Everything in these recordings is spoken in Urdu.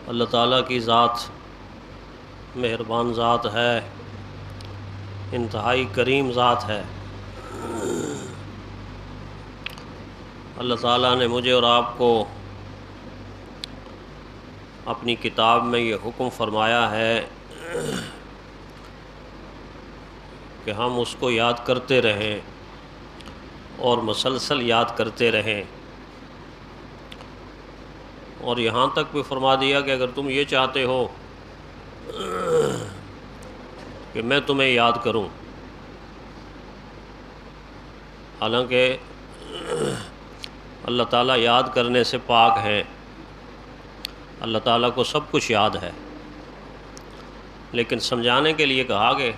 اللہ تعالیٰ کی ذات مہربان ذات ہے، انتہائی کریم ذات ہے۔ اللہ تعالیٰ نے مجھے اور آپ کو اپنی کتاب میں یہ حکم فرمایا ہے کہ ہم اس کو یاد کرتے رہیں اور مسلسل یاد کرتے رہیں، اور یہاں تک بھی فرما دیا کہ اگر تم یہ چاہتے ہو کہ میں تمہیں یاد کروں، حالانکہ اللہ تعالیٰ یاد کرنے سے پاک ہیں، اللہ تعالیٰ کو سب کچھ یاد ہے، لیکن سمجھانے کے لیے کہا کہ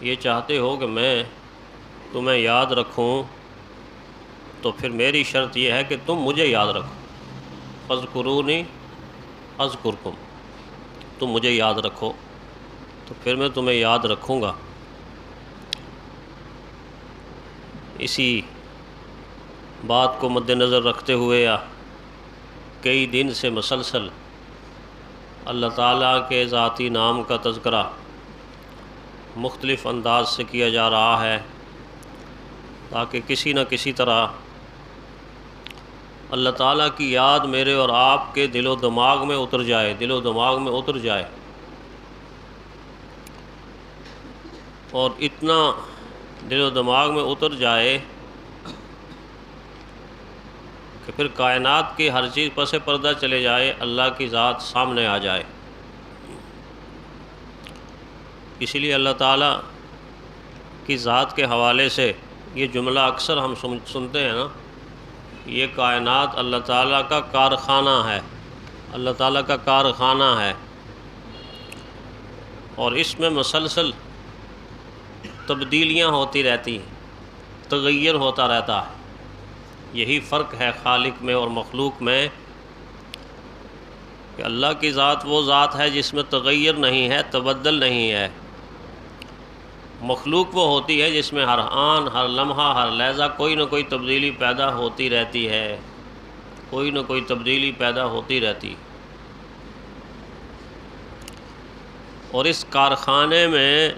یہ چاہتے ہو کہ میں تمہیں یاد رکھوں تو پھر میری شرط یہ ہے کہ تم مجھے یاد رکھو۔ فاذکرونی اذکرکم، تم مجھے یاد رکھو تو پھر میں تمہیں یاد رکھوں گا۔ اسی بات کو مد نظر رکھتے ہوئے کئی دن سے مسلسل اللہ تعالیٰ کے ذاتی نام کا تذکرہ مختلف انداز سے کیا جا رہا ہے، تاکہ کسی نہ کسی طرح اللہ تعالیٰ کی یاد میرے اور آپ کے دل و دماغ میں اتر جائے، دل و دماغ میں اتر جائے، اور اتنا دل و دماغ میں اتر جائے کہ پھر کائنات کی ہر چیز پس پردہ چلے جائے، اللہ کی ذات سامنے آ جائے۔ اسی لیے اللہ تعالیٰ کی ذات کے حوالے سے یہ جملہ اکثر ہم سنتے ہیں نا، یہ کائنات اللہ تعالیٰ کا کارخانہ ہے، اللہ تعالیٰ کا کارخانہ ہے، اور اس میں مسلسل تبدیلیاں ہوتی رہتی ہیں، تغیر ہوتا رہتا ہے۔ یہی فرق ہے خالق میں اور مخلوق میں، کہ اللہ کی ذات وہ ذات ہے جس میں تغیر نہیں ہے، تبدل نہیں ہے۔ مخلوق وہ ہوتی ہے جس میں ہر آن، ہر لمحہ، ہر لحظہ کوئی نہ کوئی تبدیلی پیدا ہوتی رہتی ہے، کوئی نہ کوئی تبدیلی پیدا ہوتی رہتی۔ اور اس کارخانے میں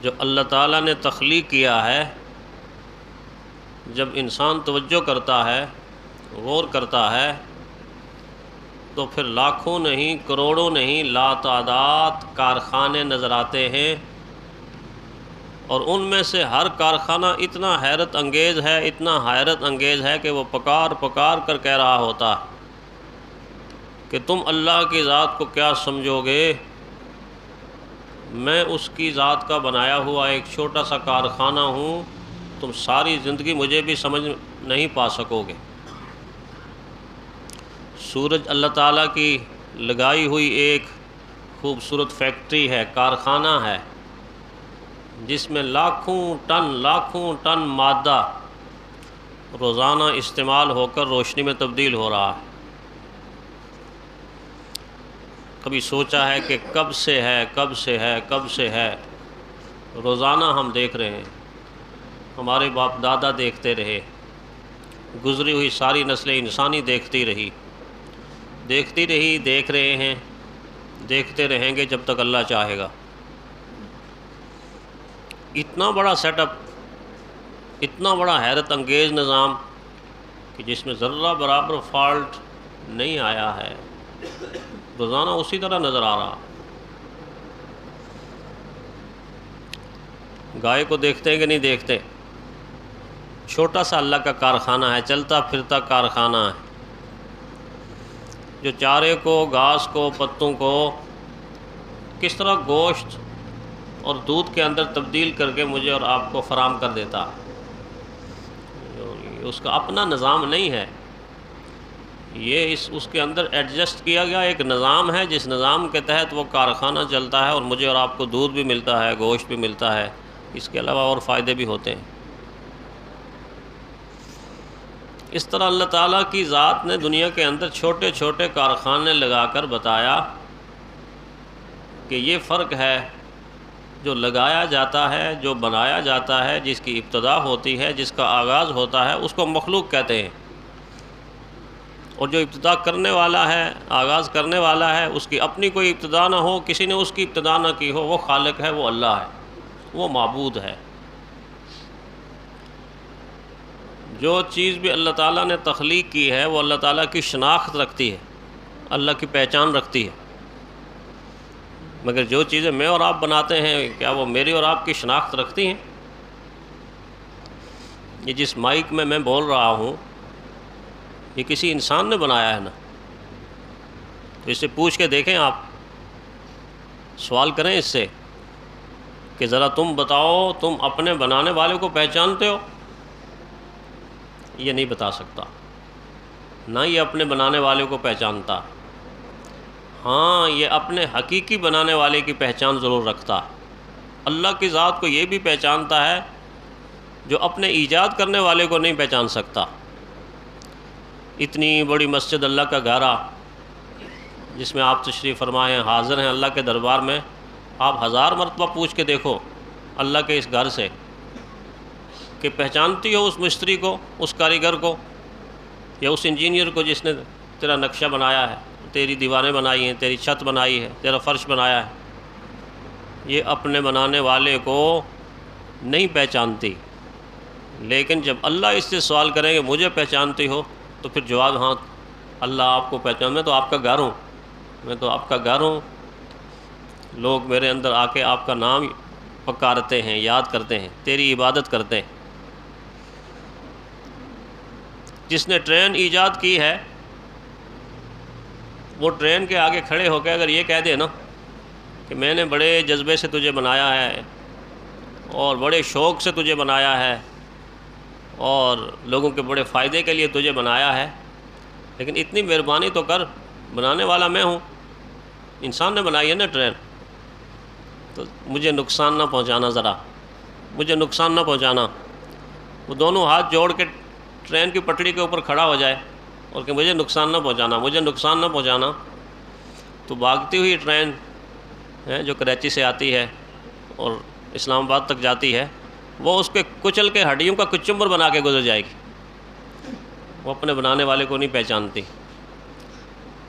جو اللہ تعالیٰ نے تخلیق کیا ہے، جب انسان توجہ کرتا ہے، غور کرتا ہے، تو پھر لاکھوں نہیں، کروڑوں نہیں، لاتعداد کارخانے نظر آتے ہیں، اور ان میں سے ہر کارخانہ اتنا حیرت انگیز ہے، اتنا حیرت انگیز ہے کہ وہ پکار پکار کر کہہ رہا ہوتا کہ تم اللہ کی ذات کو کیا سمجھو گے، میں اس کی ذات کا بنایا ہوا ایک چھوٹا سا کارخانہ ہوں، تم ساری زندگی مجھے بھی سمجھ نہیں پا سکو گے۔ سورج اللہ تعالیٰ کی لگائی ہوئی ایک خوبصورت فیکٹری ہے، کارخانہ ہے، جس میں لاکھوں ٹن مادہ روزانہ استعمال ہو کر روشنی میں تبدیل ہو رہا ہے۔ کبھی سوچا ہے کہ کب سے ہے، روزانہ ہم دیکھ رہے ہیں، ہمارے باپ دادا دیکھتے رہے، گزری ہوئی ساری نسلیں انسانی دیکھتی رہی، دیکھ رہے ہیں، دیکھتے رہیں گے جب تک اللہ چاہے گا۔ اتنا بڑا سیٹ اپ، اتنا بڑا حیرت انگیز نظام کہ جس میں ذرہ برابر فالٹ نہیں آیا ہے، روزانہ اسی طرح نظر آ رہا۔ گائے کو دیکھتے ہیں کہ نہیں دیکھتے؟ چھوٹا سا اللہ کا کارخانہ ہے، چلتا پھرتا کارخانہ ہے، جو چارے کو، گھاس کو، پتوں کو کس طرح گوشت اور دودھ کے اندر تبدیل کر کے مجھے اور آپ کو فراہم کر دیتا ہے۔ اس کا اپنا نظام نہیں ہے، یہ اس کے اندر ایڈجسٹ کیا گیا ایک نظام ہے، جس نظام کے تحت وہ کارخانہ چلتا ہے، اور مجھے اور آپ کو دودھ بھی ملتا ہے، گوشت بھی ملتا ہے، اس کے علاوہ اور فائدے بھی ہوتے ہیں۔ اس طرح اللہ تعالیٰ کی ذات نے دنیا کے اندر چھوٹے چھوٹے کارخانے لگا کر بتایا کہ یہ فرق ہے، جو لگایا جاتا ہے، جو بنایا جاتا ہے، جس کی ابتدا ہوتی ہے، جس کا آغاز ہوتا ہے، اس کو مخلوق کہتے ہیں، اور جو ابتدا کرنے والا ہے، آغاز کرنے والا ہے، اس کی اپنی کوئی ابتدا نہ ہو، کسی نے اس کی ابتدا نہ کی ہو، وہ خالق ہے، وہ اللہ ہے، وہ معبود ہے۔ جو چیز بھی اللہ تعالیٰ نے تخلیق کی ہے وہ اللہ تعالیٰ کی شناخت رکھتی ہے، اللہ کی پہچان رکھتی ہے، مگر جو چیزیں میں اور آپ بناتے ہیں کیا وہ میری اور آپ کی شناخت رکھتی ہیں؟ یہ جس مائک میں بول رہا ہوں یہ کسی انسان نے بنایا ہے نا، تو اس سے پوچھ کے دیکھیں، آپ سوال کریں اس سے کہ ذرا تم بتاؤ تم اپنے بنانے والے کو پہچانتے ہو؟ یہ نہیں بتا سکتا، نہ یہ اپنے بنانے والے کو پہچانتا، ہاں یہ اپنے حقیقی بنانے والے کی پہچان ضرور رکھتا۔ اللہ کی ذات کو یہ بھی پہچانتا ہے جو اپنے ایجاد کرنے والے کو نہیں پہچان سکتا۔ اتنی بڑی مسجد اللہ کا گھرا جس میں آپ تشریف فرمائے ہیں، حاضر ہیں اللہ کے دربار میں، آپ 1000 مرتبہ پوچھ کے دیکھو اللہ کے اس گھر سے کہ پہچانتی ہو اس مستری کو، اس کاریگر کو، یا اس انجینئر کو جس نے تیرا نقشہ بنایا ہے، تیری دیواریں بنائی ہیں، تیری چھت بنائی ہے، تیرا فرش بنایا ہے؟ یہ اپنے بنانے والے کو نہیں پہچانتی، لیکن جب اللہ اس سے سوال کریں کہ مجھے پہچانتی ہو، تو پھر جواب ہاں اللہ آپ کو پہچان، میں تو آپ کا گھر ہوں، میں تو آپ کا گھر ہوں، لوگ میرے اندر آ کے آپ کا نام پکارتے ہیں، یاد کرتے ہیں، تیری عبادت کرتے ہیں۔ جس نے ٹرین ایجاد کی ہے وہ ٹرین کے آگے کھڑے ہو کے اگر یہ کہہ دے نا کہ میں نے بڑے جذبے سے تجھے بنایا ہے اور بڑے شوق سے تجھے بنایا ہے اور لوگوں کے بڑے فائدے کے لیے تجھے بنایا ہے، لیکن اتنی مہربانی تو کر، بنانے والا میں ہوں، انسان نے بنائی ہے نا ٹرین، تو مجھے نقصان نہ پہنچانا، ذرا مجھے نقصان نہ پہنچانا۔ وہ دونوں ہاتھ جوڑ کے ٹرین کی پٹڑی کے اوپر کھڑا ہو جائے اور کہ مجھے نقصان نہ پہنچانا، مجھے نقصان نہ پہنچانا، تو بھاگتی ہوئی ٹرین ہے جو کراچی سے آتی ہے اور اسلام آباد تک جاتی ہے، وہ اس کے کچل کے ہڈیوں کا کچمبر بنا کے گزر جائے گی۔ وہ اپنے بنانے والے کو نہیں پہچانتی،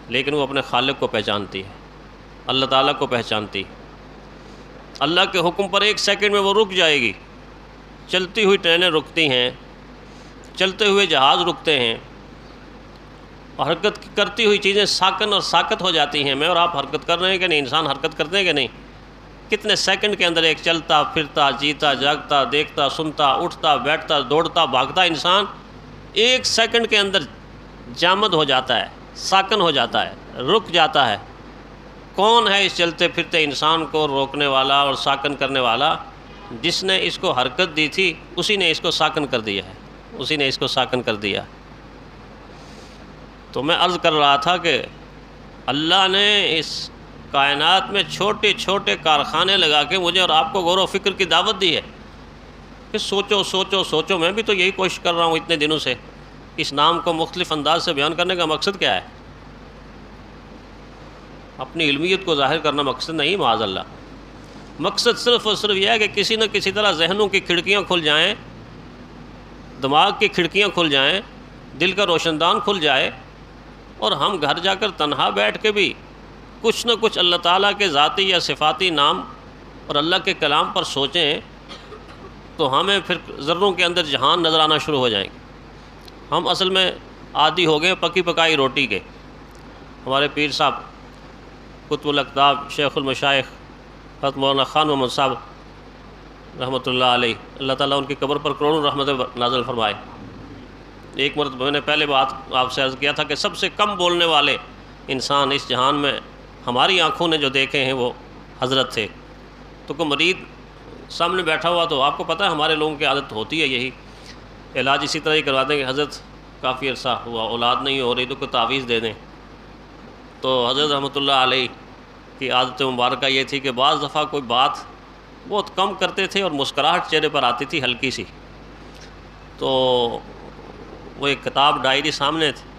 لیکن وہ اپنے خالق کو پہچانتی ہے، اللہ تعالیٰ کو پہچانتی۔ اللہ کے حکم پر 1 سیکنڈ میں وہ رک جائے گی۔ چلتی ہوئی ٹرینیں رکتی ہیں، چلتے ہوئے جہاز رکتے ہیں، اور حرکت کرتی ہوئی چیزیں ساکن اور ساکت ہو جاتی ہیں۔ میں اور آپ حرکت کر رہے ہیں کہ نہیں؟ انسان حرکت کرتے ہیں کہ نہیں؟ کتنے سیکنڈ کے اندر ایک چلتا پھرتا جیتا جاگتا دیکھتا سنتا اٹھتا بیٹھتا دوڑتا بھاگتا انسان 1 سیکنڈ کے اندر جامد ہو جاتا ہے، ساکن ہو جاتا ہے، رک جاتا ہے۔ کون ہے اس چلتے پھرتے انسان کو روکنے والا اور ساکن کرنے والا؟ جس نے اس کو حرکت دی تھی اسی نے اس کو ساکن کر دیا ہے، اسی نے اس کو ساکن کر دیا۔ تو میں عرض کر رہا تھا کہ اللہ نے اس کائنات میں چھوٹے چھوٹے کارخانے لگا کے مجھے اور آپ کو غور و فکر کی دعوت دی ہے کہ سوچو سوچو سوچو۔ میں بھی تو یہی کوشش کر رہا ہوں اتنے دنوں سے۔ اس نام کو مختلف انداز سے بیان کرنے کا مقصد کیا ہے؟ اپنی علمیت کو ظاہر کرنا مقصد نہیں، معاذ اللہ۔ مقصد صرف اور صرف یہ ہے کہ کسی نہ کسی طرح ذہنوں کی کھڑکیاں کھل جائیں، دماغ کی کھڑکیاں کھل جائیں، دل کا روشن دان کھل جائے، اور ہم گھر جا کر تنہا بیٹھ کے بھی کچھ نہ کچھ اللہ تعالیٰ کے ذاتی یا صفاتی نام اور اللہ کے کلام پر سوچیں، تو ہمیں پھر ذروں کے اندر جہان نظر آنا شروع ہو جائیں گے۔ ہم اصل میں عادی ہو گئے پکی پکائی روٹی کے۔ ہمارے پیر صاحب قطب الاقطاب شیخ المشائخ حضرت مولانا خان محمد صاحب رحمۃ اللہ علیہ، اللہ تعالیٰ ان کی قبر پر کروڑوں رحمت نازل فرمائے۔ ایک مرتبہ میں نے پہلے بات آپ سے عرض کیا تھا کہ سب سے کم بولنے والے انسان اس جہان میں ہماری آنکھوں نے جو دیکھے ہیں وہ حضرت تھے۔ تو کوئی مریض سامنے بیٹھا ہوا تو آپ کو پتہ ہے ہمارے لوگوں کی عادت ہوتی ہے یہی، علاج اسی طرح ہی کروا دیں کہ حضرت کافی عرصہ ہوا اولاد نہیں ہو رہی تو کوئی تعویذ دے دیں۔ تو حضرت رحمۃ اللہ علیہ کی عادت مبارکہ یہ تھی کہ بعض دفعہ کوئی بات بہت کم کرتے تھے اور مسکراہٹ چہرے پر آتی تھی ہلکی سی، تو وہ ایک کتاب ڈائری سامنے تھی،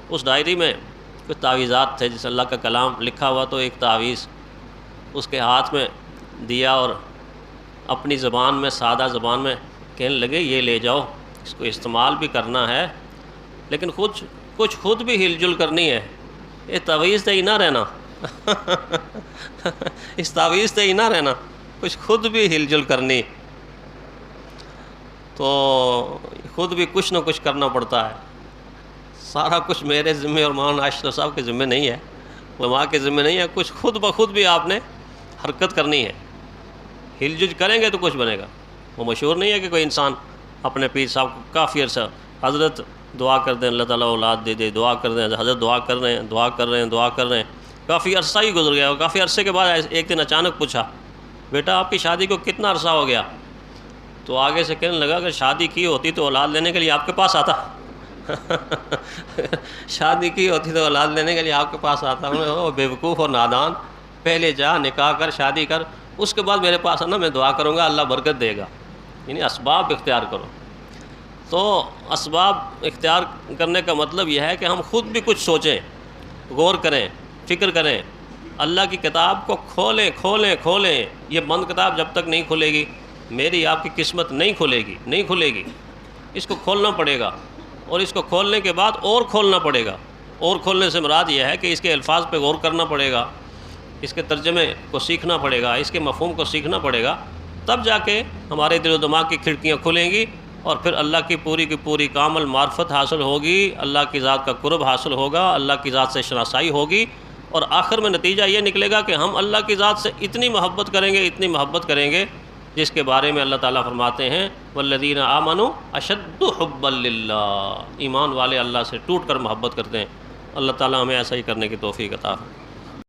اس ڈائری میں کچھ تعویذات تھے جس اللہ کا کلام لکھا ہوا، تو ایک تعویذ اس کے ہاتھ میں دیا اور اپنی زبان میں سادہ زبان میں کہنے لگے یہ لے جاؤ، اس کو استعمال بھی کرنا ہے لیکن کچھ خود بھی ہل جل کرنی ہے. یہ تعویذ تے ہی نہ رہنا اس تعویذ تے ہی نہ رہنا، کچھ خود بھی ہل جل کرنی. تو خود بھی کچھ نہ کچھ کرنا پڑتا ہے. سارا کچھ میرے ذمے اور مولانا اشرف صاحب کے ذمے نہیں ہے، علماء کے ذمے نہیں ہے. کچھ خود بخود بھی آپ نے حرکت کرنی ہے. ہل جل کریں گے تو کچھ بنے گا. وہ مشہور نہیں ہے کہ کوئی انسان اپنے پیر صاحب کو کافی عرصہ حضرت دعا کر دیں اللہ تعالیٰ اولاد دے دے، دعا کر دیں حضرت دعا کر رہے ہیں، دعا کر رہے ہیں، دعا کر رہے ہیں. کافی عرصہ ہی گزر گیا. اور کافی عرصے کے بعد ایک دن اچانک پوچھا بیٹا آپ کی شادی کو کتنا عرصہ ہو گیا؟ تو آگے سے کہنے لگا کہ شادی کی ہوتی تو اولاد لینے کے لیے آپ کے پاس آتا شادی کی ہوتی تو اولاد لینے کے لیے آپ کے پاس آتا. بیوقوف اور نادان، پہلے جا نکاح کر، شادی کر، اس کے بعد میرے پاس آنا، میں دعا کروں گا، اللہ برکت دے گا. یعنی اسباب اختیار کرو. تو اسباب اختیار کرنے کا مطلب یہ ہے کہ ہم خود بھی کچھ سوچیں، غور کریں، فکر کریں. اللہ کی کتاب کو کھولیں کھولیں کھولیں. یہ بند کتاب جب تک نہیں کھلے گی میری آپ کی قسمت نہیں کھلے گی. اس کو کھولنا پڑے گا، اور اس کو کھولنے کے بعد اور کھولنا پڑے گا. اور کھولنے سے مراد یہ ہے کہ اس کے الفاظ پہ غور کرنا پڑے گا، اس کے ترجمے کو سیکھنا پڑے گا، اس کے مفہوم کو سیکھنا پڑے گا. تب جا کے ہمارے دل و دماغ کی کھڑکیاں کھلیں گی، اور پھر اللہ کی پوری کامل معرفت حاصل ہوگی، اللہ کی ذات کا قرب حاصل ہوگا، اللہ کی ذات سے شناسائی ہوگی. اور آخر میں نتیجہ یہ نکلے گا کہ ہم اللہ کی ذات سے اتنی محبت کریں گے جس کے بارے میں اللہ تعالیٰ فرماتے ہیں والذین آمنوا اشد حبا للہ. ایمان والے اللہ سے ٹوٹ کر محبت کرتے ہیں. اللہ تعالیٰ ہمیں ایسا ہی کرنے کی توفیق عطا فرمائے.